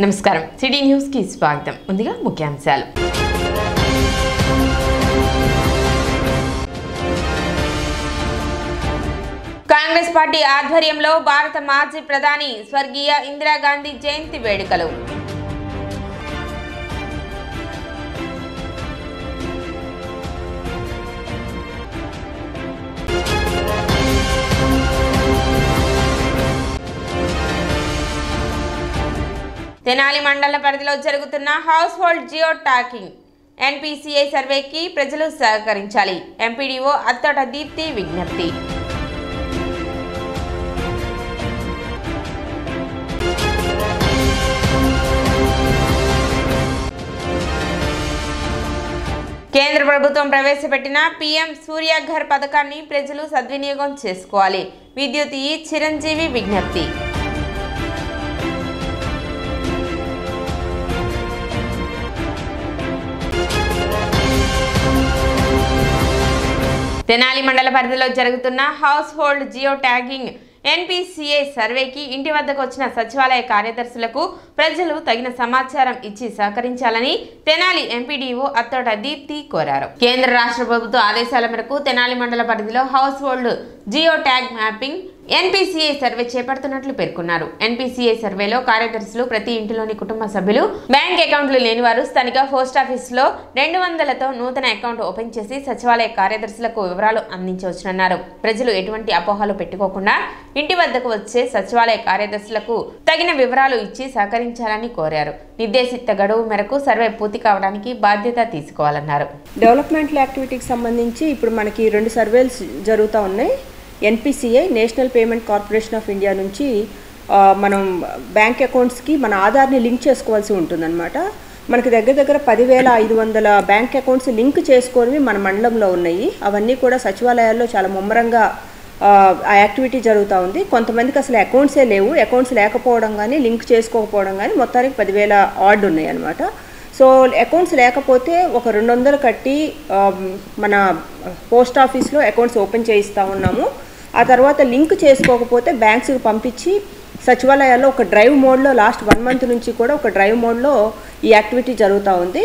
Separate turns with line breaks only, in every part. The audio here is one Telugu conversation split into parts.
నమస్కారం సిటీ న్యూస్ కి స్వాగతం. ముందుగా ముఖ్యాంశాలు. కాంగ్రెస్ పార్టీ ఆధ్వర్యంలో భారత మాజీ ప్రధాని స్వర్గీయ ఇందిరాగాంధీ జయంతి వేడుకలు. తెనాలి మండల పరిధిలో జరుగుతున్న household geo tagging NPCI సర్వేకి ప్రజలు సహకరించాలి. ఎంపీడీఓ అత్తట దీప్తి విజ్ఞప్తి. కేంద్ర ప్రభుత్వం ప్రవేశపెట్టిన పీఎం సూర్యఘర్ పథకాన్ని ప్రజలు సద్వినియోగం చేసుకోవాలి. విద్యుత్ ఈ చిరంజీవి విజ్ఞప్తి. తెనాలి మండల పరిధిలో జరుగుతున్న household geo tagging NPCI సర్వేకి ఇంటి వద్దకు వచ్చిన సచివాలయ కార్యదర్శులకు ప్రజలు తగిన సమాచారం ఇచ్చి సహకరించాలని తెనాలి ఎంపీడీఓ అత్తోట దీప్తి కోరారు. కేంద్ర రాష్ట్ర ప్రభుత్వ ఆదేశాల మేరకు తెనాలి మండల పరిధిలో house hold geo tag mapping NPCI survey చేపడుతున్నట్లు పేర్కొన్నారు. ఎన్పిసిఐ సర్వేలో కార్యదర్శులు ప్రతి ఇంటిలోని కుటుంబ సభ్యులు బ్యాంక్ అకౌంట్లు లేని వారు స్థానిక పోస్టాఫీసులో 200తో నూతన అకౌంట్ ఓపెన్ చేసి సచివాలయ కార్యదర్శులకు వివరాలు అందించవచ్చునన్నారు. ప్రజలు ఎటువంటి అపోహలు పెట్టుకోకుండా ఇంటి వద్దకు వచ్చే సచివాలయ కార్యదర్శులకు తగిన వివరాలు ఇచ్చి సహకరించాలని కోరారు. నిర్దేశిత గడువు మేరకు సర్వే పూర్తి కావడానికి బాధ్యత తీసుకోవాలన్నారు.
డెవలప్మెంట్ యాక్టివిటీకి సంబంధించి ఇప్పుడు మనకి 2 సర్వేలు జరుగుతూ ఉన్నాయి. NPCI national payment corporation of India నుంచి మనం బ్యాంక్ అకౌంట్స్కి మన ఆధార్ని లింక్ చేసుకోవాల్సి ఉంటుందన్నమాట. మనకి దగ్గర 10,500 బ్యాంక్ అకౌంట్స్ లింక్ చేసుకొని మన మండలంలో ఉన్నాయి. అవన్నీ కూడా సచివాలయాల్లో చాలా ముమ్మరంగా ఆ యాక్టివిటీ జరుగుతూ ఉంది. కొంతమందికి అసలు అకౌంట్సే లేవు. అకౌంట్స్ లేకపోవడం కానీ లింక్ చేసుకోకపోవడం కానీ మొత్తానికి 10,000 ఆర్డ్ ఉన్నాయి అన్నమాట. సో అకౌంట్స్ లేకపోతే ఒక 200 కట్టి మన పోస్ట్ ఆఫీస్లో అకౌంట్స్ ఓపెన్ చేయిస్తూ ఉన్నాము. ఆ తర్వాత లింక్ చేసుకోకపోతే బ్యాంక్స్కి పంపించి సచివాలయాల్లో ఒక డ్రైవ్ మోడ్లో లాస్ట్ 1 మంత్ నుంచి కూడా ఒక డ్రైవ్ మోడ్లో ఈ యాక్టివిటీ జరుగుతూ ఉంది.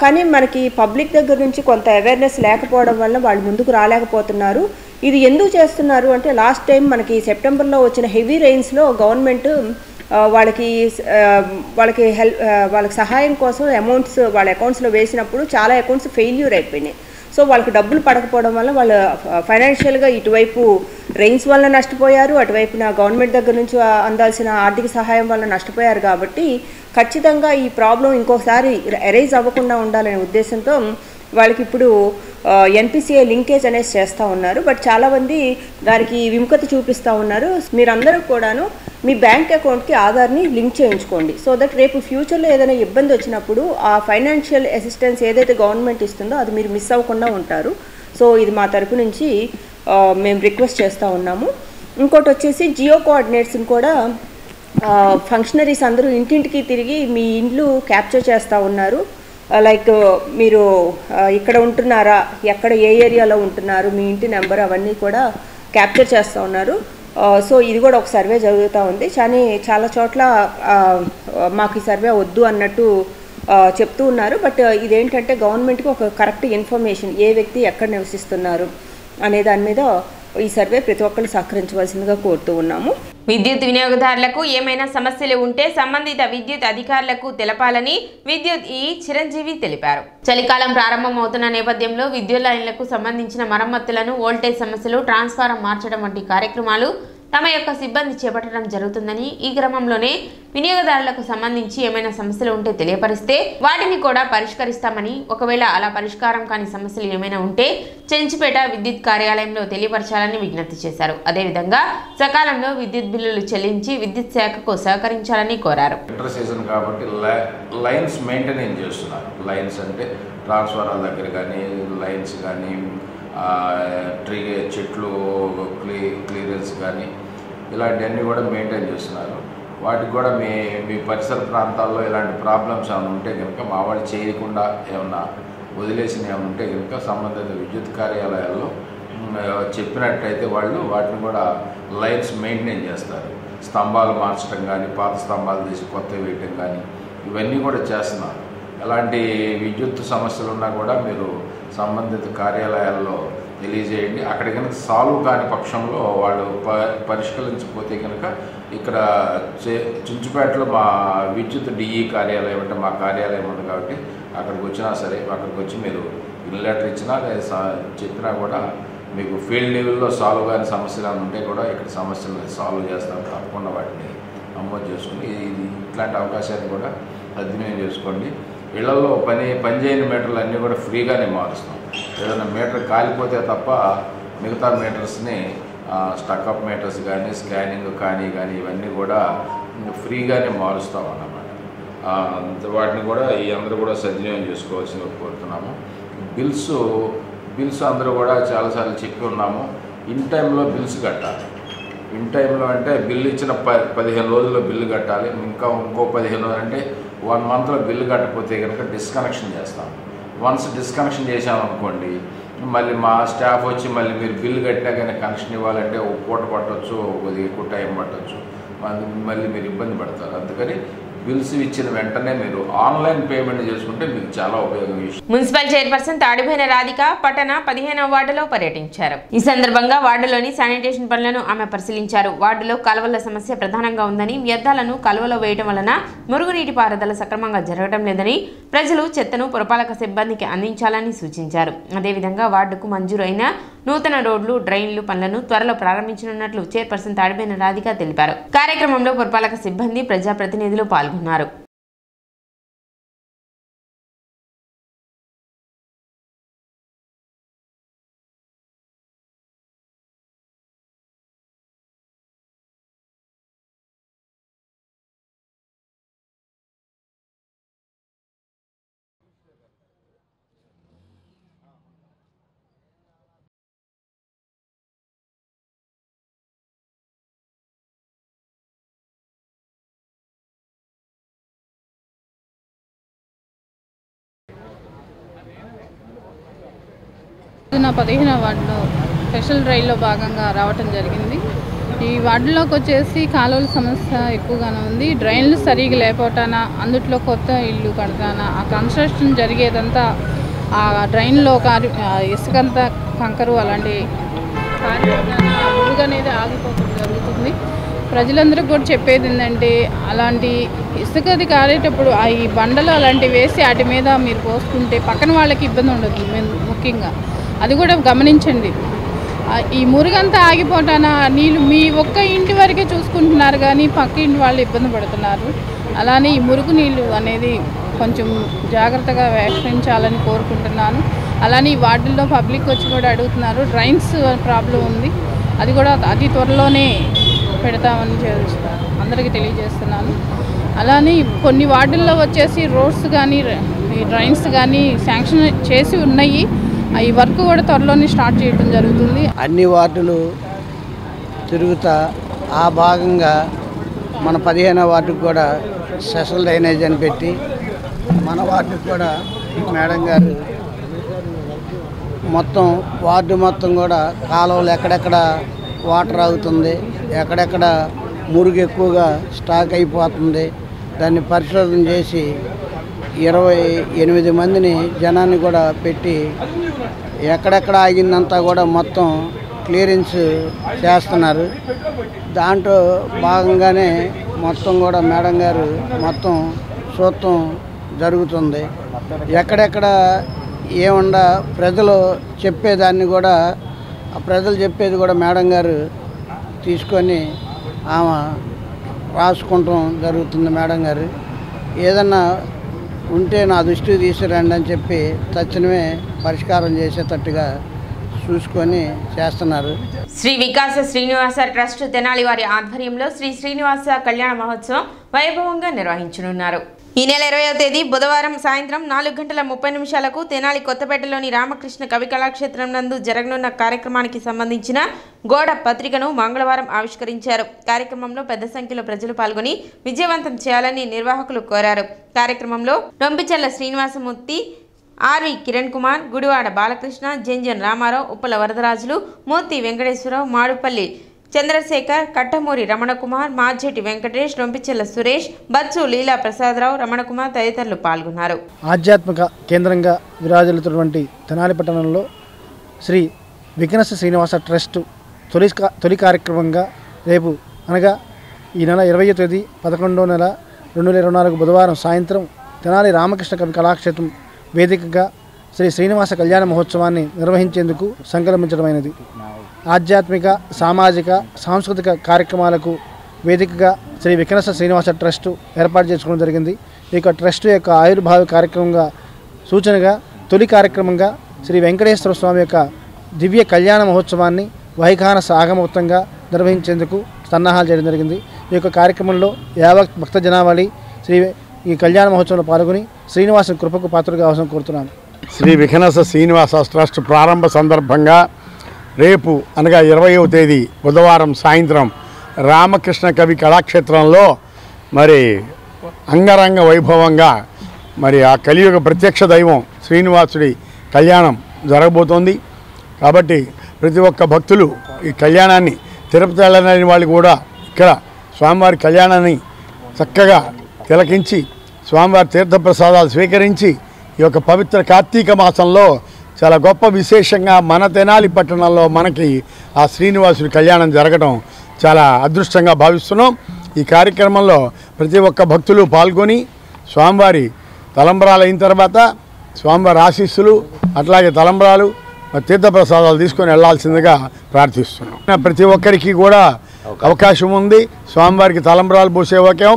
కానీ మనకి పబ్లిక్ దగ్గర నుంచి కొంత అవేర్నెస్ లేకపోవడం వల్ల వాళ్ళు ముందుకు రాలేకపోతున్నారు. ఇది ఎందుకు చేస్తున్నారు అంటే లాస్ట్ టైం మనకి సెప్టెంబర్లో వచ్చిన హెవీ రెయిన్స్లో గవర్నమెంట్ వాళ్ళకి సహాయం కోసం అమౌంట్స్ వాళ్ళ అకౌంట్స్లో వేసినప్పుడు చాలా అకౌంట్స్ ఫెయిల్యూర్ అయిపోయినాయి. సో వాళ్ళకి డబ్బులు పడకపోవడం వల్ల వాళ్ళు ఫైనాన్షియల్గా ఇటువైపు రెయిన్స్ వల్ల నష్టపోయారు, అటువైపున గవర్నమెంట్ దగ్గర నుంచి అందాల్సిన ఆర్థిక సహాయం వల్ల నష్టపోయారు. కాబట్టి ఖచ్చితంగా ఈ ప్రాబ్లం ఇంకోసారి ఎరైజ్ అవ్వకుండా ఉండాలనే ఉద్దేశంతో వాళ్ళకి ఇప్పుడు ఎన్పిసిఐ లింకేజ్ అనేది చేస్తూ ఉన్నారు. బట్ చాలామంది దానికి విముఖత చూపిస్తూ ఉన్నారు. మీరందరూ కూడాను మీ బ్యాంక్ అకౌంట్కి ఆధార్ని లింక్ చేయించుకోండి. సో దట్ రేపు ఫ్యూచర్లో ఏదైనా ఇబ్బంది వచ్చినప్పుడు ఆ ఫైనాన్షియల్ అసిస్టెన్స్ ఏదైతే గవర్నమెంట్ ఇస్తుందో అది మీరు మిస్ అవ్వకుండా ఉంటారు. సో ఇది మా తరపు నుంచి మేము రిక్వెస్ట్ చేస్తూ ఉన్నాము. ఇంకోటి వచ్చేసి జియో కోఆర్డినేట్స్ని కూడా ఫంక్షనరీస్ అందరూ ఇంటింటికి తిరిగి మీ ఇండ్లు క్యాప్చర్ చేస్తూ ఉన్నారు. లైక్ మీరు ఇక్కడ ఉంటున్నారా, ఎక్కడ ఏ ఏరియాలో ఉంటున్నారు, మీ ఇంటి నెంబర్ అవన్నీ కూడా క్యాప్చర్ చేస్తూ ఉన్నారు. సో ఇది కూడా ఒక సర్వే జరుగుతూ ఉంది. కానీ చాలా చోట్ల మాకు ఈ సర్వే వద్దు అన్నట్టు చెప్తూ ఉన్నారు. బట్ ఇదేంటంటే గవర్నమెంట్కి ఒక కరెక్ట్ ఇన్ఫర్మేషన్ ఏ వ్యక్తి ఎక్కడ నివసిస్తున్నారు అనే దాని మీద ఈ సర్వే ప్రతి ఒక్కరు సహకరించవలసిందిగా కోరుతూ ఉన్నాము.
విద్యుత్ వినియోగదారులకు ఏమైనా సమస్యలు ఉంటే సంబంధిత విద్యుత్ అధికారులకు తెలపాలని విద్యుత్ ఈ చిరంజీవి తెలిపారు. చలికాలం ప్రారంభమవుతున్న నేపథ్యంలో విద్యుత్ లైన్లకు సంబంధించిన మరమ్మతులను, వోల్టేజ్ సమస్యలు, ట్రాన్స్ఫారం మార్చడం వంటి కార్యక్రమాలు తమ యొక్క సిబ్బంది చేపట్టడం జరుగుతుందని, ఈ క్రమంలోనే వినియోగదారులకు సంబంధించి ఏమైనా సమస్యలు ఉంటే తెలియపరిస్తే వాటిని కూడా పరిష్కరిస్తామని, ఒకవేళ అలా పరిష్కారం కాని సమస్యలు ఏమైనా ఉంటే చెంచుపేట విద్యుత్ కార్యాలయంలో తెలియపరచాలని విజ్ఞప్తి చేశారు. అదేవిధంగా సకాలంలో విద్యుత్ బిల్లులు చెల్లించి విద్యుత్ శాఖకు సహకరించాలని కోరారు.
లైన్స్ మెయింటైన్ చేస్తున్నారు. లైన్స్ అంటే ట్రాన్స్ఫార్మర్ దగ్గర కానీ, లైన్స్ కానీ, చెట్లు క్లియరెన్స్ కానీ ఇలాంటివన్నీ కూడా మెయింటైన్ చేస్తున్నారు. వాటికి కూడా మీ పరిసర ప్రాంతాల్లో ఇలాంటి ప్రాబ్లమ్స్ ఏమైనా ఉంటే కనుక మా వాళ్ళు చేయకుండా ఏమన్నా వదిలేసిన ఏమైనా ఉంటే కనుక సంబంధిత విద్యుత్ కార్యాలయాల్లో చెప్పినట్టయితే వాళ్ళు వాటిని కూడా లైన్స్ మెయింటైన్ చేస్తారు. స్తంభాలు మార్చడం కానీ, పాత స్తంభాలు తీసి కొత్తవి వేయటం కానీ ఇవన్నీ కూడా చేస్తున్నారు. ఎలాంటి విద్యుత్ సమస్యలు ఉన్నా కూడా మీరు సంబంధిత కార్యాలయాల్లో తెలియజేయండి. అక్కడ కనుక సాల్వ్ కాని పక్షంలో వాళ్ళు పరిష్కరించకపోతే కనుక ఇక్కడ చుంచుపేటలో మా విద్యుత్ డిఈ కార్యాలయం అంటే మా కార్యాలయం ఉంది కాబట్టి అక్కడికి వచ్చినా సరే, అక్కడికి వచ్చి మీరు లెటర్ ఇచ్చినా చెప్పినా కూడా మీకు ఫీల్డ్ లెవెల్లో సాల్వ్ కాని సమస్యలు ఉంటే కూడా ఇక్కడ సమస్యలు సాల్వ్ చేస్తాం. తప్పకుండా వాటిని నమోదు చేసుకుని ఇట్లాంటి అవకాశాన్ని కూడా సద్వినియోగం చేసుకోండి. ఇళ్లలో పని చేయని మీటర్లు అన్నీ కూడా ఫ్రీగానే మారుస్తాం. ఏదైనా మీటర్ కాలిపోతే తప్ప మిగతా మీటర్స్ని స్టక్అప్ మీటర్స్ కానీ, స్కానింగ్ కానీ ఇవన్నీ కూడా ఫ్రీగానే మారుస్తాం అన్నమాట. వాటిని కూడా అందరూ కూడా సద్వినియోగం చేసుకోవాల్సి కోరుతున్నాము. బిల్స్ అందరూ కూడా చాలాసార్లు చెప్పి ఉన్నాము. ఇన్ టైంలో బిల్స్ కట్టాలి. ఇన్ టైంలో అంటే బిల్లు ఇచ్చిన 15 రోజుల్లో బిల్లు కట్టాలి. ఇంకో 15 రోజులు అంటే 1 మంత్లో బిల్లు కట్టకపోతే కనుక డిస్కనెక్షన్ చేస్తాం. వన్స్ డిస్కనెక్షన్ చేసామనుకోండి, మళ్ళీ మా స్టాఫ్ వచ్చి మళ్ళీ మీరు బిల్లు కట్టినా కానీ కనెక్షన్ ఇవ్వాలంటే ఒక పూట పట్టవచ్చు, కొద్దిగా ఎక్కువ టైం పట్టవచ్చు, మళ్ళీ మీరు ఇబ్బంది పడతారు. అందుకని బిల్స్ ఇచ్చిన వెంటనే మీరు ఆన్లైన్ పేమెంట్ చేసుకుంటే మీకు చాలా ఉపయోగం.
మున్సిపల్ చైర్పర్సన్ తాడిపోయిన రాధిక పట్టణ 15వ వార్డులో పర్యటించారు. ఈ సందర్భంగా వార్డులోని శానిటేషన్ పనులను ఆమె పరిశీలించారు. వార్డులో కాలువల సమస్య ప్రధానంగా ఉందని, వ్యర్థాలను కాలువలో వేయడం వలన మురుగునీటి పారుదల సక్రమంగా జరగడం లేదని, ప్రజలు చెత్తను పురపాలక సిబ్బందికి అందించాలని సూచించారు. అదేవిధంగా వార్డుకు మంజూరు అయిన నూతన రోడ్లు, డ్రైన్లు పనులను త్వరలో ప్రారంభించనున్నట్లు చైర్పర్సన్ తాడిపోయిన రాధిక తెలిపారు. కార్యక్రమంలో పురపాలక సిబ్బంది, ప్రజాప్రతినిధులు పాల్గొన్నారు.
నా 15వ వార్డులో స్పెషల్ డ్రైవ్లో భాగంగా రావటం జరిగింది. ఈ వార్డులోకి వచ్చేసి కాలువల సమస్య ఎక్కువగానే ఉంది. డ్రైన్లు సరిగా లేకపోవటాన, అందుట్లో కొత్త ఇల్లు కడతాన, ఆ కన్స్ట్రక్షన్ జరిగేదంతా ఆ డ్రైన్లో ఇసుకంతా, కంకరు అలాంటి మురుగు అనేది ఆగిపోవడం జరుగుతుంది. ప్రజలందరికీ కూడా చెప్పేది ఏంటంటే, అలాంటి ఇసుకది కారేటప్పుడు ఈ బండలు అలాంటివి వేసి వాటి మీద మీరు పోసుకుంటే పక్కన వాళ్ళకి ఇబ్బంది ఉండదు. ముఖ్యంగా అది కూడా గమనించండి. ఈ మురుగంతా ఆగిపోవటాన నీళ్ళు మీ ఒక్క ఇంటి వరకే చూసుకుంటున్నారు, కానీ పక్క ఇంటి వాళ్ళు ఇబ్బంది పడుతున్నారు. అలానే ఈ మురుగు నీళ్ళు అనేది కొంచెం జాగ్రత్తగా వ్యవహరించాలని కోరుకుంటున్నాను. అలానే ఈ వార్డుల్లో పబ్లిక్ వచ్చి కూడా అడుగుతున్నారు. డ్రైన్స్ ప్రాబ్లం ఉంది, అది కూడా అతి త్వరలోనే పెడతామని అందరికీ తెలియజేస్తున్నాను. అలానే కొన్ని వార్డుల్లో వచ్చేసి రోడ్స్ కానీ, డ్రైన్స్ కానీ శాంక్షన్ చేసి ఉన్నాయి. ఈ వర్క్ కూడా త్వరలోనే స్టార్ట్ చేయడం జరుగుతుంది.
అన్ని వార్డులు తిరుగుతా ఆ భాగంగా మన 15వ వార్డుకు కూడా స్పెషల్ డ్రైనేజ్ అని పెట్టి, మన వార్డుకు కూడా మేడం గారు మొత్తం వార్డు మొత్తం కూడా కాలువలు ఎక్కడెక్కడ వాటర్ ఆగుతుంది, ఎక్కడెక్కడ మురుగు ఎక్కువగా స్టాక్ అయిపోతుంది, దాన్ని పరిశోధన చేసి 28 మందిని జనాన్ని కూడా పెట్టి ఎక్కడెక్కడ ఆగిందంతా కూడా మొత్తం క్లియరెన్స్ చేస్తున్నారు. దాంట్లో భాగంగానే మొత్తం కూడా మేడం గారు మొత్తం చూడటం జరుగుతుంది. ఎక్కడెక్కడ ఏమన్నా ప్రజలు చెప్పేదాన్ని కూడా, ఆ ప్రజలు చెప్పేది కూడా మేడం గారు తీసుకొని ఆమె రాసుకుంటాం జరుగుతుంది. మేడం గారు ఏదన్నా ఉంటే నా దృష్టికి తీసుకురండి అని చెప్పి తక్షణమే పరిష్కారం చేసేటట్టుగా చూసుకొని చేస్తున్నారు.
శ్రీ వికాస శ్రీనివాస ట్రస్ట్ తెనాలి వారి ఆధ్వర్యంలో శ్రీ శ్రీనివాస కళ్యాణ మహోత్సవం వైభవంగా నిర్వహించనున్నారు. ఈ నెల 20వ తేదీ బుధవారం సాయంత్రం 4:30 తెనాలి కొత్తపేటలోని రామకృష్ణ కవి కళాక్షేత్రం నందు జరగనున్న కార్యక్రమానికి సంబంధించిన గోడ పత్రికను మంగళవారం ఆవిష్కరించారు. కార్యక్రమంలో పెద్ద సంఖ్యలో ప్రజలు పాల్గొని విజయవంతం చేయాలని నిర్వాహకులు కోరారు. కార్యక్రమంలో రొంపిచెల్ల శ్రీనివాసమూర్తి, ఆర్వి కిరణ్ కుమార్, గుడివాడ బాలకృష్ణ, జంజన్ రామారావు, ఉప్పల వరదరాజులు, మూర్తి వెంకటేశ్వరరావు, మాడుపల్లి చంద్రశేఖర్, కట్టమూరి రమణకుమార్, మార్జెటి వెంకటేష్, రొంపిచెల్ల సురేష్, బచ్చు లీలా ప్రసాదరావు, రమణకుమార్ తదితరులు పాల్గొన్నారు.
ఆధ్యాత్మిక కేంద్రంగా విరాజిల్లుతున్నటువంటి తెనాలి పట్టణంలో శ్రీ వికనస శ్రీనివాస ట్రస్ట్ తొలి కార్యక్రమంగా రేపు అనగా ఈ నెల 20వ తేదీ 11వ నెల 2024 బుధవారం సాయంత్రం తెనాలి రామకృష్ణ కవి కళాక్షేత్రం వేదికగా శ్రీ శ్రీనివాస కళ్యాణ మహోత్సవాన్ని నిర్వహించేందుకు సంకల్పించడమైనది. ఆధ్యాత్మిక, సామాజిక, సాంస్కృతిక కార్యక్రమాలకు వేదికగా శ్రీ వికనస శ్రీనివాస ట్రస్ట్ ఏర్పాటు చేసుకోవడం జరిగింది. ఈ యొక్క ట్రస్ట్ యొక్క ఆవిర్భావ కార్యక్రమంగా సూచనగా తొలి కార్యక్రమంగా శ్రీ వెంకటేశ్వర స్వామి యొక్క దివ్య కళ్యాణ మహోత్సవాన్ని వైఖాన సాగమోక్తంగా నిర్వహించేందుకు సన్నాహాలు చేయడం జరిగింది. ఈ యొక్క కార్యక్రమంలో యావత్ భక్త జనావళి ఈ కళ్యాణ మహోత్సవంలో పాల్గొని శ్రీనివాస కృపకు పాత్రగా అవసరం కోరుతున్నాను.
శ్రీ వికనస శ్రీనివాస ట్రస్ట్ ప్రారంభ సందర్భంగా రేపు అనగా 20వ తేదీ బుధవారం సాయంత్రం రామకృష్ణ కవి కళాక్షేత్రంలో మరి అంగరంగ వైభవంగా మరి ఆ కలియుగ ప్రత్యక్ష దైవం శ్రీనివాసుడి కళ్యాణం జరగబోతోంది. కాబట్టి ప్రతి ఒక్క భక్తులు ఈ కళ్యాణాన్ని తిరుపతి వెళ్ళని వాళ్ళు కూడా ఇక్కడ స్వామివారి కళ్యాణాన్ని చక్కగా తిలకించి స్వామివారి తీర్థప్రసాదాలు స్వీకరించి ఈ యొక్క పవిత్ర కార్తీక మాసంలో చాలా గొప్ప విశేషంగా మన తెనాలి పట్టణంలో మనకి ఆ శ్రీనివాసుడి కళ్యాణం జరగడం చాలా అదృష్టంగా భావిస్తున్నాం. ఈ కార్యక్రమంలో ప్రతి ఒక్క భక్తులు పాల్గొని స్వామివారి తలంబ్రాలు అయిన తర్వాత స్వామివారి ఆశీస్సులు అట్లాగే తలంబ్రాలు తీర్థప్రసాదాలు తీసుకొని వెళ్లాల్సిందిగా ప్రార్థిస్తున్నాం. ప్రతి ఒక్కరికి కూడా అవకాశం ఉంది. స్వామివారికి తలంబ్రాలు పోసే వాక్యం.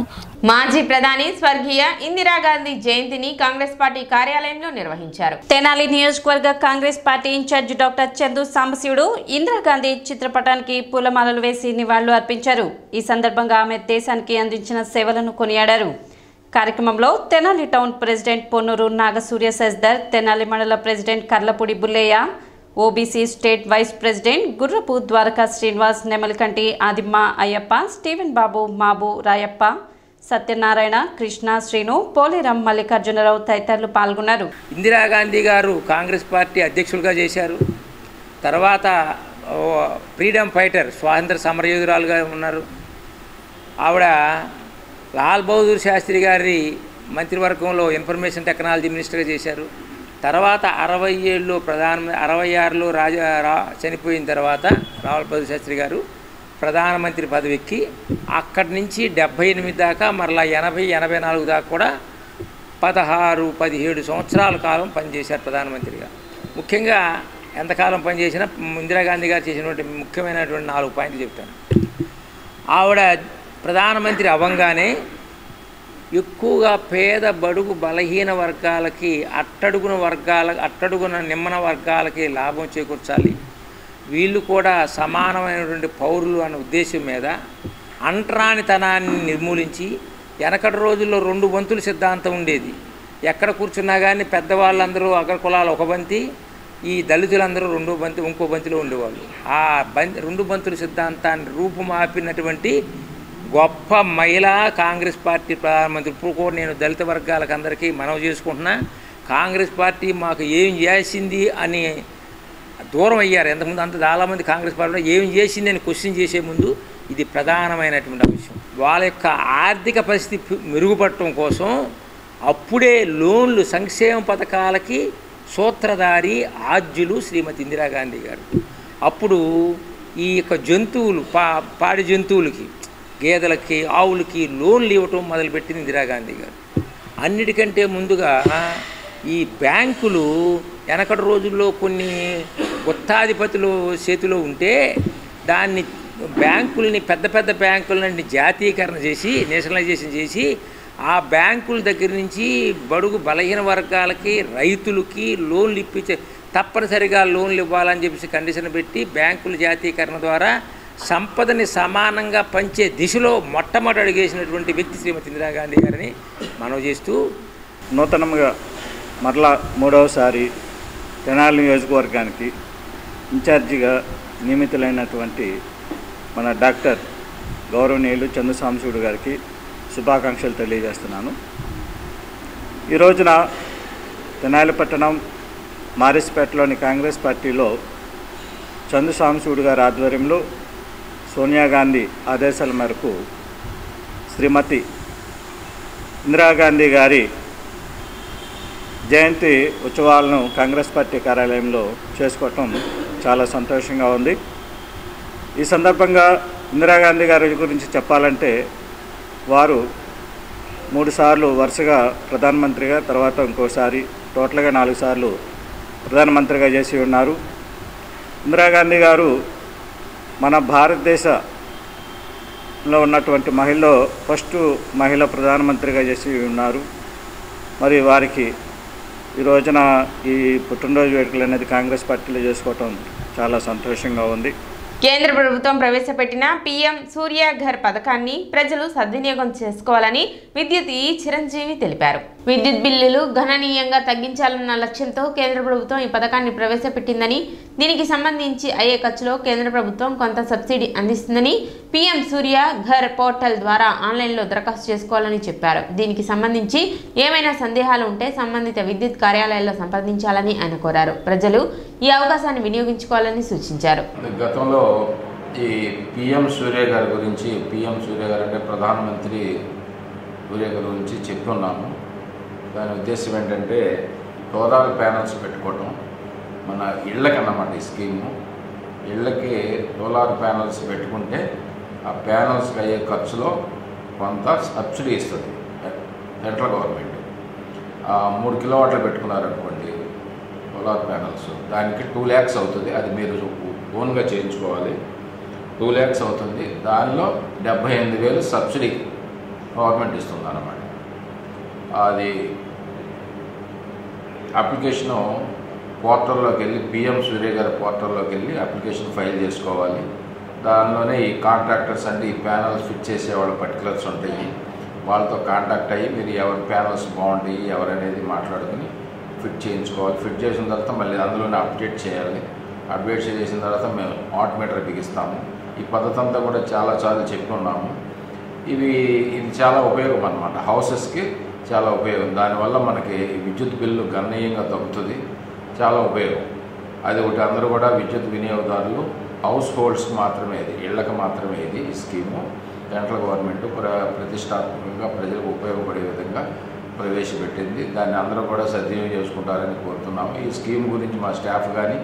మాజీ ప్రధాని స్వర్గీయ ఇందిరాగాంధీ జయంతిని కాంగ్రెస్ పార్టీ కార్యాలయంలో నిర్వహించారు.
తెనాలి నియోజకవర్గ Congress party incharge doctor Chandu Sambasivudu Indira Gandhi చిత్రపటానికి పూలమాలలు వేసి నివాళులు అర్పించారు. ఈ సందర్భంగా ఆమె దేశానికి అందించిన సేవలను కొనియాడారు. కార్యక్రమంలో తెనాలి టౌన్ ప్రెసిడెంట్ పొన్నూరు నాగసూర్య శశిధర్, తెనాలి మండల president Karlapudi Bullayya, OBC state vice president గుర్రపు ద్వారకా శ్రీనివాస్, నెమలికంటి ఆదిమ్మ అయ్యప్ప, స్టీవెన్ బాబు, మాబు రాయప్ప, సత్యనారాయణ, కృష్ణ, శ్రీను, పోలేరం, మల్లికార్జునరావు తదితరులు పాల్గొన్నారు.
ఇందిరాగాంధీ గారు కాంగ్రెస్ పార్టీ అధ్యక్షులుగా చేశారు. తర్వాత ఫ్రీడమ్ ఫైటర్, స్వాతంత్ర సమరయోధురాలుగా ఉన్నారు. ఆవిడ లాల్ బహదూర్ శాస్త్రి గారి మంత్రివర్గంలో ఇన్ఫర్మేషన్ టెక్నాలజీ మినిస్టర్గా చేశారు. తర్వాత 66లో చనిపోయిన తర్వాత లాల్ బహదూర్ శాస్త్రి గారు ప్రధానమంత్రి పదవికి అక్కడి నుంచి 78 దాకా మరలా 80-84 దాకా కూడా 16-17 సంవత్సరాల కాలం పనిచేశారు ప్రధానమంత్రిగా. ముఖ్యంగా ఎంతకాలం పనిచేసినా ఇందిరాగాంధీ గారు చేసినటువంటి ముఖ్యమైనటువంటి 4 పాయింట్లు చెప్తాను. ఆవిడ ప్రధానమంత్రి అవ్వంగానే ఎక్కువగా పేద బడుగు బలహీన వర్గాలకి అట్టడుగున నిమ్మన వర్గాలకి లాభం చేకూర్చాలి, వీళ్ళు కూడా సమానమైనటువంటి పౌరులు అనే ఉద్దేశం మీద అంటరానితనాన్ని నిర్మూలించి, వెనకటి రోజుల్లో 2 బంతుల సిద్ధాంతం ఉండేది. ఎక్కడ కూర్చున్నా కానీ పెద్దవాళ్ళందరూ అగ్ర కులాలు ఒక బంతి, ఈ దళితులందరూ ఇంకో బంతిలో ఉండేవాళ్ళు. ఆ 2 బంతుల సిద్ధాంతాన్ని రూపుమాపినటువంటి గొప్ప మహిళా కాంగ్రెస్ పార్టీ ప్రధానమంత్రి. ఇప్పుడు కూడా నేను దళిత వర్గాలకు అందరికీ మనవి చేసుకుంటున్నా, కాంగ్రెస్ పార్టీ మాకు ఏం చేసింది అని దూరం అయ్యారు. ఎంతకుముందు అంత చాలామంది కాంగ్రెస్ పార్టీలో ఏం చేసింది అని క్వశ్చన్ చేసే ముందు ఇది ప్రధానమైనటువంటి విషయం. వాళ్ళ యొక్క ఆర్థిక పరిస్థితి మెరుగుపడటం కోసం అప్పుడే లోన్లు, సంక్షేమ పథకాలకి సూత్రధారి ఆద్యులు శ్రీమతి ఇందిరాగాంధీ గారు. అప్పుడు ఈ యొక్క జంతువులు, పాడి జంతువులకి, గేదెలకి, ఆవులకి లోన్లు ఇవ్వటం మొదలుపెట్టింది ఇందిరాగాంధీ గారు. అన్నిటికంటే ముందుగా ఈ బ్యాంకులు వెనకటి రోజుల్లో కొన్ని గుత్తాధిపతులు చేతిలో ఉంటే దాన్ని బ్యాంకుల్ని పెద్ద పెద్ద బ్యాంకులని జాతీయకరణ చేసి, నేషనలైజేషన్ చేసి, ఆ బ్యాంకుల దగ్గర నుంచి బడుగు బలహీన వర్గాలకి, రైతులకి లోన్లు ఇప్పించే, తప్పనిసరిగా లోన్లు ఇవ్వాలని చెప్పేసి కండిషన్ పెట్టి బ్యాంకుల జాతీయకరణ ద్వారా సంపదని సమానంగా పంచే దిశలో మొట్టమొదటి అడుగేసినటువంటి వ్యక్తి శ్రీమతి ఇందిరాగాంధీ గారిని మనవి చేస్తూ,
నూతనంగా మరలా 3వసారి తెనాలి నియోజకవర్గానికి ఇన్ఛార్జిగా నియమితులైనటువంటి మన డాక్టర్ గౌరవనీయులు చందు సాంబశివుడు గారికి శుభాకాంక్షలు తెలియజేస్తున్నాను. ఈ రోజున తెనాలి పట్టణం మారిస్పేటలోని కాంగ్రెస్ పార్టీలో చందు సాంబశివుడు గారి ఆధ్వర్యంలో సోనియా గాంధీ ఆదేశాల మేరకు శ్రీమతి ఇందిరాగాంధీ గారి జయంతి ఉత్సవాలను కాంగ్రెస్ పార్టీ కార్యాలయంలో చేసుకోవటం చాలా సంతోషంగా ఉంది. ఈ సందర్భంగా ఇందిరాగాంధీ గారి గురించి చెప్పాలంటే వారు 3 సార్లు వరుసగా ప్రధానమంత్రిగా, తర్వాత ఇంకోసారి టోటల్గా 4 సార్లు ప్రధానమంత్రిగా చేసి ఉన్నారు. ఇందిరాగాంధీ గారు మన భారతదేశంలో ఉన్నటువంటి మహిళలో ఫస్ట్ మహిళ ప్రధానమంత్రిగా చేసి ఉన్నారు. మరి వారికి ఈ రోజున ఈ పుట్టినరోజు వేడుకలు అనేది కాంగ్రెస్ పార్టీలో చేసుకోవటం చాలా సంతోషంగా ఉంది.
కేంద్ర ప్రభుత్వం ప్రవేశపెట్టిన పీఎం సూర్యఘర్ పథకాన్ని ప్రజలు సద్వినియోగం చేసుకోవాలని విద్యుత్ చిరంజీవి తెలిపారు. విద్యుత్ బిల్లులు గణనీయంగా తగ్గించాలన్న లక్ష్యంతో కేంద్ర ప్రభుత్వం ఈ పథకాన్ని ప్రవేశపెట్టిందని, దీనికి సంబంధించి అయ్యే ఖర్చులో కేంద్ర ప్రభుత్వం కొంత సబ్సిడీ అందిస్తుందని పీఎం సూర్యఘర్ పోర్టల్ ద్వారా ఆన్లైన్లో దరఖాస్తు చేసుకోవాలని చెప్పారు. దీనికి సంబంధించి ఏమైనా సందేహాలు ఉంటే సంబంధిత విద్యుత్ కార్యాలయాల్లో సంప్రదించాలని ఆయన కోరారు. ప్రజలు ఈ అవకాశాన్ని వినియోగించుకోవాలని సూచించారు.
గతంలో ఈ పీఎం సూర్యఘర్ గురించి, పీఎం సూర్యఘర్ అంటే ప్రధానమంత్రి సూర్యఘర్ గురించి చెప్పుకున్నాము. దాని ఉద్దేశం ఏంటంటే సోలార్ ప్యానల్స్ పెట్టుకోవటం మన ఇళ్ళకన్నమాట. ఈ స్కీము ఇళ్ళకి సోలార్ ప్యానల్స్ పెట్టుకుంటే ఆ ప్యానల్స్కి అయ్యే ఖర్చులో కొంత సబ్సిడీ ఇస్తుంది సెంట్రల్ గవర్నమెంట్. 3 కిలోవాట్లు పెట్టుకున్నారనుకోండి సోలార్ ప్యానల్స్, దానికి 2 lakhs అవుతుంది. అది మీరు ఓన్గా చేయించుకోవాలి. 2 lakhs అవుతుంది. దానిలో 78,000 సబ్సిడీ గవర్నమెంట్ ఇస్తుంది అన్నమాట. అది అప్లికేషను పోర్టల్లోకి వెళ్ళి, పీఎం సూర్యఘర్ పోర్టల్లోకి వెళ్ళి అప్లికేషన్ ఫైల్ చేసుకోవాలి. దానిలోనే ఈ కాంట్రాక్టర్స్ అంటే ఈ ప్యానల్స్ ఫిట్ చేసే వాళ్ళ పర్టికులర్స్ ఉంటాయి. వాళ్ళతో కాంటాక్ట్ అయ్యి మీరు ఎవరి ప్యానల్స్ బాగుంటాయి ఎవరనేది మాట్లాడుకుని ఫిట్ చేయించుకోవాలి. ఫిట్ చేసిన తర్వాత మళ్ళీ అందులోనే అప్డేట్ చేయాలి. అప్డేట్ చేసిన తర్వాత మేము వాట్ మీటర్ బిగిస్తాము. ఈ పద్ధతి అంతా కూడా చాలాసార్లు చెప్పుకున్నాము. ఇది చాలా ఉపయోగం అన్నమాట. హౌసెస్కి చాలా ఉపయోగం. దానివల్ల మనకి విద్యుత్ బిల్లు గణనీయంగా తగ్గుతుంది. చాలా ఉపయోగం. అది ఒకటి. అందరూ కూడా విద్యుత్ వినియోగదారులు, హౌస్ హోల్డ్స్కి మాత్రమే, ఇది ఇళ్లకు మాత్రమే ఇది ఈ స్కీము సెంట్రల్ గవర్నమెంట్ ప్రతిష్టాత్మకంగా ప్రజలకు ఉపయోగపడే విధంగా ప్రవేశపెట్టింది. దాన్ని అందరూ కూడా సద్వినియోగం చేసుకుంటారని కోరుతున్నాము. ఈ స్కీమ్ గురించి మా స్టాఫ్ కానీ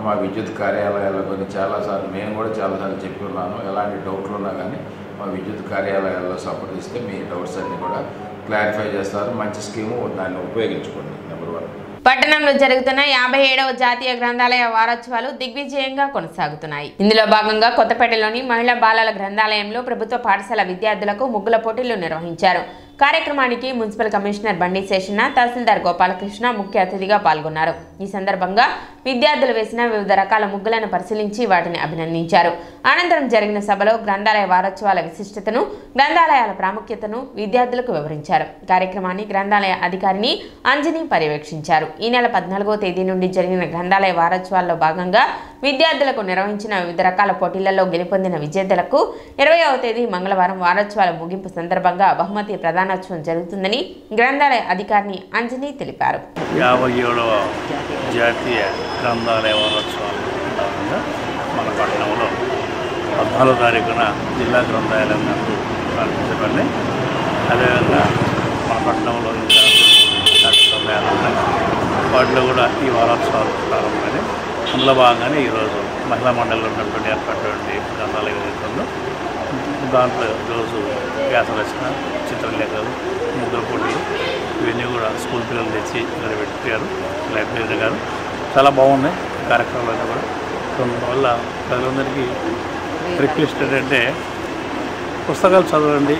మా విద్యుత్ కార్యాలయాల గురించి చాలాసార్లు నేను కూడా చాలాసార్లు చెప్పి ఉన్నాను. ఎలాంటి డౌట్లు ఉన్నా కానీ మా విద్యుత్ కార్యాలయాల్లో సంప్రదిస్తే మీ డౌట్స్ అన్నీ కూడా క్లారిఫై చేస్తారు. మంచి స్కీము, దాన్ని ఉపయోగించుకోండి. నెంబర్ 1.
పట్టణంలో జరుగుతున్న 57వ జాతీయ గ్రంథాలయ వారోత్సవాలు దిగ్విజయంగా కొనసాగుతున్నాయి. ఇందులో భాగంగా కొత్తపేటలోని మహిళా బాలల గ్రంథాలయంలో ప్రభుత్వ పాఠశాల విద్యార్థులకు ముగ్గుల పోటీలు నిర్వహించారు. కార్యక్రమానికి మున్సిపల్ కమిషనర్ బండి శేషన్న, తహసీల్దార్ గోపాలకృష్ణ ముఖ్య అతిథిగా పాల్గొన్నారు. ఈ సందర్భంగా విద్యార్థులు వేసిన వివిధ రకాల ముగ్గులను పరిశీలించి వాటిని అభినందించారు. అనంతరం జరిగిన సభలో గ్రంథాలయ వారోత్సవాల విశిష్టతను, గ్రంథాలయాల ప్రాముఖ్యతను విద్యార్థులకు వివరించారు. కార్యక్రమాన్ని గ్రంథాలయ అధికారిని అంజని పర్యవేక్షించారు. ఈ నెల 14వ తేదీ నుండి జరిగిన గ్రంథాలయ వారోత్సవాల్లో భాగంగా విద్యార్థులకు నిర్వహించిన వివిధ రకాల పోటీలలో గెలుపొందిన విజేతలకు 20వ తేదీ మంగళవారం వారోత్సవాల ముగింపు సందర్భంగా బహుమతి ప్రదానోత్సవం జరుగుతుందని గ్రంథాలయ అధికారిని అంజని తెలిపారు.
57వ జాతీయ గ్రంథాలయ వారోత్సవాలు భాగంగా మన పట్టణంలో 14వ తారీఖున జిల్లా గ్రంథాలయం ప్రారంభించబడి, అదేవిధంగా మన పట్టణంలో ఇంకా గ్రంథాలయాలు ఉన్నాయి. వాటిలో కూడా ఈ వారోత్సవాలు ప్రారంభమైనాయి. అందులో భాగంగానే ఈరోజు మహిళా మండలిలో ఉన్నటువంటి ఏర్పడినటువంటి గ్రంథాలయ వేదికల్లో దాంట్లో ఈరోజు వ్యాసరచన, చిత్రలేఖలు, ముగ్గుల పోటీలు ఇవన్నీ కూడా స్కూల్ పిల్లలు తెచ్చి ఇక్కడ పెట్టారు లైబ్రరీ గారు. చాలా బాగున్నాయి కార్యక్రమాలు కూడా. అందువల్ల ప్రజలందరికీ రిక్వెస్ట్ ఏంటంటే పుస్తకాలు చదవండి,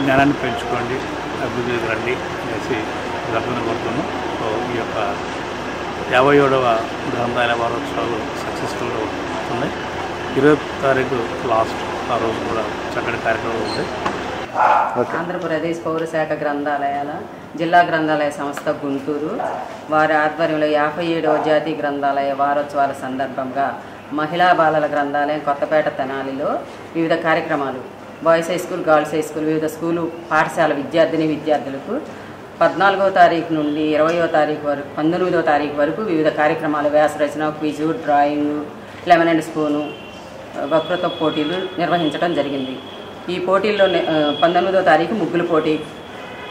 జ్ఞానాన్ని పెంచుకోండి, అభివృద్ధికి రండి అనేసి గర్భంగా కోరుతున్నాం. సో ఈ యొక్క 57వ గ్రంథాలయ వారోత్సవాలు సక్సెస్ఫుల్గా ఉన్నాయి. 20వ తారీఖు లాస్ట్, ఆ రోజు కూడా చక్కటి కార్యక్రమాలు ఉంటాయి.
ఆంధ్రప్రదేశ్ పౌరశాఖ గ్రంథాలయాల జిల్లా గ్రంథాలయ సంస్థ గుంటూరు వారి ఆధ్వర్యంలో 57వ జాతీయ గ్రంథాలయ వారోత్సవాల సందర్భంగా మహిళా బాలల గ్రంథాలయం కొత్తపేట తెనాలిలో వివిధ కార్యక్రమాలు, boys high school, girls high school, వివిధ స్కూలు పాఠశాల విద్యార్థులకు 14వ తారీఖు నుండి 20వ తారీఖు వరకు 19వ తారీఖు వరకు వివిధ కార్యక్రమాలు, వ్యాసరచన, క్విజు, డ్రాయింగ్, లెమన్ అండ్ స్పూను, వక్తృత్వ పోటీలు నిర్వహించడం జరిగింది. ఈ పోటీల్లో 19వ తారీఖు ముగ్గుల పోటీ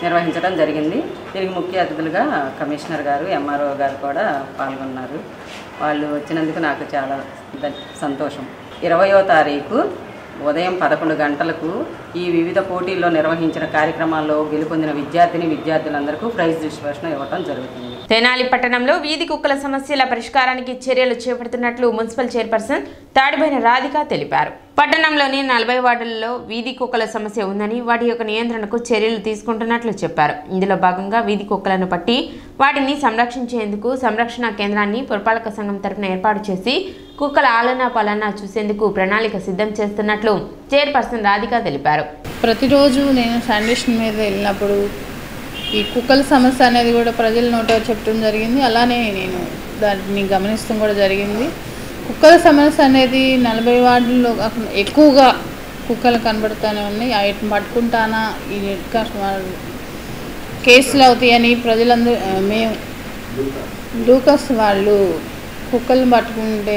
నిర్వహించడం జరిగింది. దీనికి ముఖ్య అతిథులుగా కమిషనర్ గారు, ఎంఆర్ఓ గారు కూడా పాల్గొన్నారు. వాళ్ళు వచ్చినందుకు నాకు చాలా సంతోషం. 20వ తారీఖు ఉదయం 11 గంటలకు ఈ వివిధ పోటీల్లో నిర్వహించిన కార్యక్రమాల్లో గెలుపొందిన విద్యార్థులందరికీ ప్రైజ్ డిస్ట్రిబ్యూషన్ ఇవ్వడం జరుగుతుంది.
తెనాలి పట్టణంలో వీధి కుక్కల సమస్యల పరిష్కారానికి చర్యలు చేపడుతున్నట్లు మున్సిపల్ చైర్పర్సన్ తాడిబోయిన రాధిక తెలిపారు. పట్టణంలోని 40 వార్డులలో వీధి కుక్కల సమస్య ఉందని వాటి యొక్క నియంత్రణకు చర్యలు తీసుకుంటున్నట్లు చెప్పారు. ఇందులో భాగంగా వీధి కుక్కలను పట్టి వాటిని సంరక్షించేందుకు సంరక్షణ కేంద్రాన్ని పురపాలక సంఘం తరపున ఏర్పాటు చేసి కుక్కల ఆలనా పాలనా చూసేందుకు ప్రణాళిక సిద్ధం చేస్తున్నట్లు చైర్పర్సన్ రాధిక తెలిపారు.
ప్రతిరోజు నేను శానిటేషన్ మీద వెళ్ళినప్పుడు ఈ కుక్కల సమస్య అనేది కూడా ప్రజల నోట చెప్పడం జరిగింది. అలానే నేను దాన్ని గమనించడం కూడా జరిగింది. కుక్కల సమస్య అనేది 40 వార్డుల్లో ఎక్కువగా కుక్కలు కనబడుతూనే ఉన్నాయి. వాటిని పట్టుకుంటానా ఈ కేసులు అవుతాయని ప్రజలందరూ మేము లూకస్ వాళ్ళు కుక్కలను పట్టుకుంటే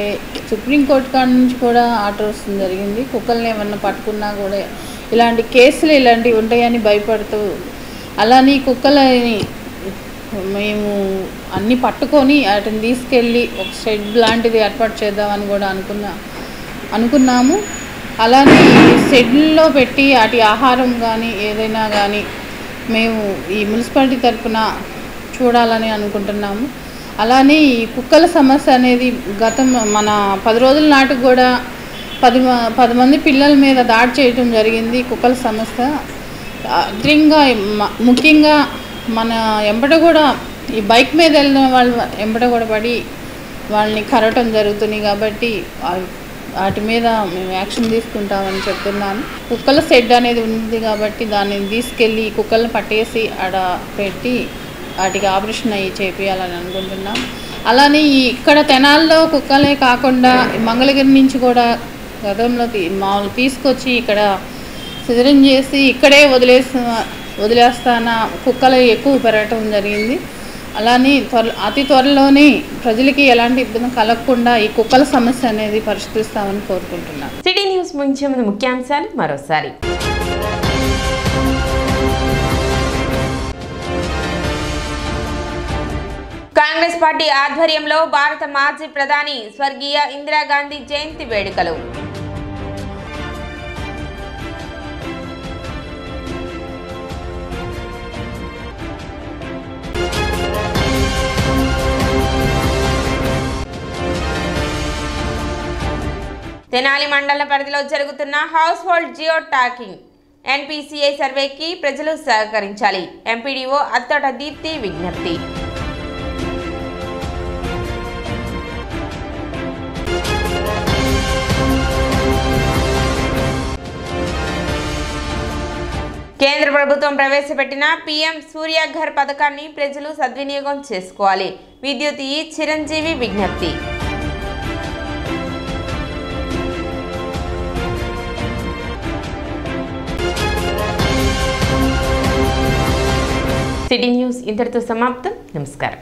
సుప్రీంకోర్టు కాడ నుంచి కూడా ఆర్డర్ వస్తుంది జరిగింది. కుక్కల్ని ఏమన్నా పట్టుకున్నా కూడా ఇలాంటి కేసులు ఇలాంటివి ఉంటాయని భయపడుతూ అలానే కుక్కలని మేము అన్నీ పట్టుకొని వాటిని తీసుకెళ్ళి ఒక షెడ్ లాంటిది ఏర్పాటు చేద్దామని కూడా అనుకున్నాము. అలానే షెడ్లో పెట్టి వాటి ఆహారం కానీ ఏదైనా కానీ మేము ఈ మున్సిపాలిటీ తరఫున చూడాలని అనుకుంటున్నాము. అలానే ఈ కుక్కల సమస్య అనేది మన 10 రోజుల నాటికి కూడా 10 మంది పిల్లల మీద దాడి చేయడం జరిగింది. కుక్కల సమస్య ముఖ్యంగా మన ఎంబట కూడా ఈ బైక్ మీద వెళ్ళిన వాళ్ళు ఎంబట కూడా పడి వాళ్ళని కరవటం జరుగుతుంది. కాబట్టి వాటి మీద మేము యాక్షన్ తీసుకుంటామని చెప్తున్నాను. కుక్కల షెడ్ అనేది ఉంది కాబట్టి దాన్ని తీసుకెళ్ళి కుక్కలను పట్టేసి ఆడ పెట్టి వాటికి ఆపరేషన్ అయ్యి చేపియాలని అనుకుంటున్నాం. అలానే ఇక్కడ తెనాల్లో కుక్కలే కాకుండా మంగళగిరి నుంచి కూడా గతంలో మామూలు తీసుకొచ్చి ఇక్కడ సిజరిన్ చేసి ఇక్కడే వదిలేస్తాన కుక్కలు ఎక్కువ పెరగటం జరిగింది. అలానే అతి త్వరలోనే ప్రజలకి ఎలాంటి ఇబ్బంది కలగకుండా ఈ కుక్కల సమస్య అనేది పరిష్కరిస్తామని కోరుకుంటున్నాను.
సిటీ న్యూస్ ముగించే ముందు ముఖ్యాంశాలు మరోసారి. కాంగ్రెస్ పార్టీ ఆధ్వర్యంలో భారత మాజీ ప్రధాని స్వర్గీయ ఇందిరాగాంధీ జయంతి వేడుకలు. తెనాలి మండల పరిధిలో జరుగుతున్న household geo tagging NPCI సర్వేకి ప్రజలు సహకరించాలి. ఎంపీడీఓ అత్తట దీప్తి విజ్ఞప్తి. కేంద్ర ప్రభుత్వం ప్రవేశపెట్టిన పీఎం సూర్యఘర్ పథకాన్ని ప్రజలు సద్వినియోగం చేసుకోవాలి. విద్యుత్ ఈ చిరంజీవి విజ్ఞప్తి. సిటీ న్యూస్ ఇంతటితో సమాప్తం. నమస్కారం.